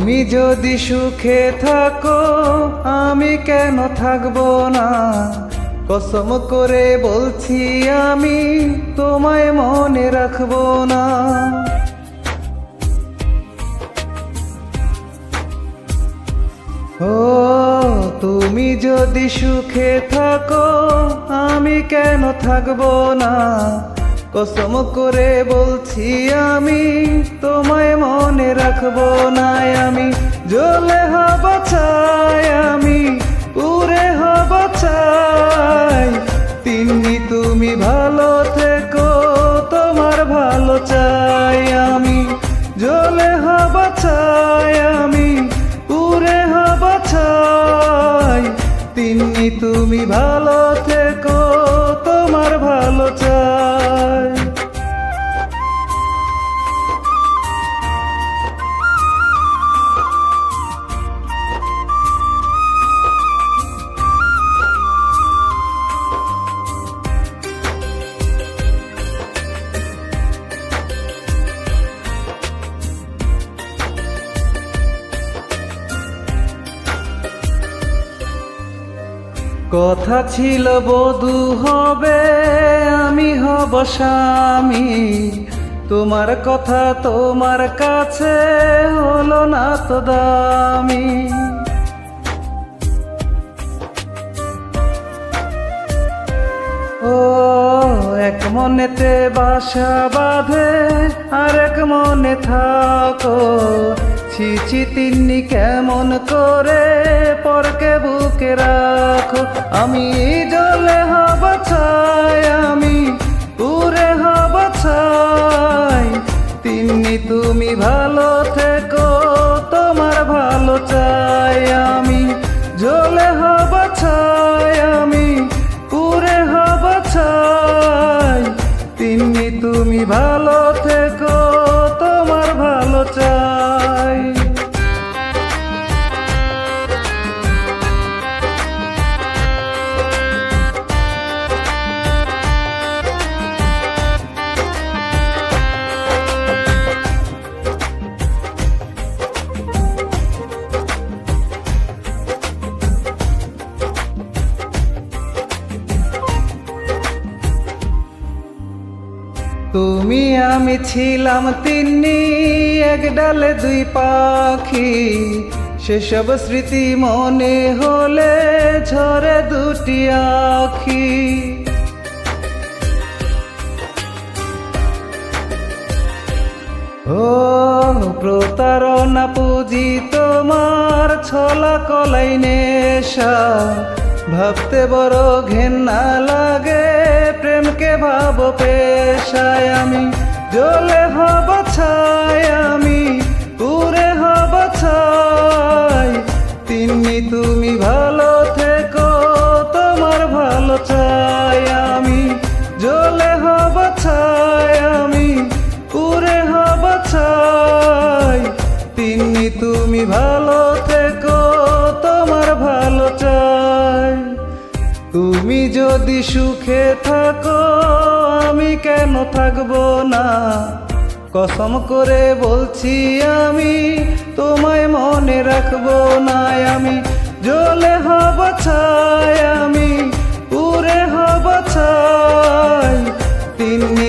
তুমি যদি সুখে থাকো আমি কেন থাকবো না, কসম করে বলছি আমি তোমায় মনে রাখবো না। ও তুমি যদি সুখে থাকো আমি কেন থাকবো না, কসম করে বলছি আমি তোমায় মনে রাখবো না। আমি জ্বলে হব চাই, আমি পুড়ে হব চাই, তিন্নি তুমি ভালো থেকো তোমার ভালো চাই। আমি জ্বলে হব চাই, আমি পুড়ে হব চাই, তিন্নি তুমি ভালো থেকো তোমার ভালো চাই। কথা ছিল বধূ হবে আমি হব স্বামী, তোমার কথা তোমার কাছে হলো না তো দামি। ও এক মনেতে বাসা বাঁধে আর এক মনে থাকো, ছি তিন্নি কেমন করে পরকে বুকে রাখো। আমি জ্বলে হব চাই, আমি পুড়ে হব চাই, তিন্নি তুমি ভালো থেকো তোমার ভালো চাই। আমি জ্বলে হব চাই, আমি পুড়ে হব চাই, তিন্নি তুমি ভালো থেকো তোমার ভালো চাই। তুমি আমি ছিলাম তিন্নি এক ডালে দুই পাখি, সেসব স্মৃতি মনে হলে ঝরে দুটি আখি। ও প্রতারণা পুঁজি তোমার ছলা কলাই নেশা, ভাবতে বড় ঘেন্না লাগে প্রেমকে ভাব পেশায়। আমি জ্বলে হব ছাই, আমি পুড়ে হব ছাই, তিন্নি তুমি ভালো থেকো তোমার ভালো চাই। আমি জ্বলে হব ছাই, আমি পুড়ে হব ছাই, তিন্নি তুমি ভালো থেকো তোমার ভালো চাই। তুমি যদি সুখে থাকো আমি কেন থাকবো না, কসম করে বলছি আমি তোমায় মনে রাখবো না। আমি জ্বলে হব ছাই, আমি পুড়ে হব ছাই, তিন্নি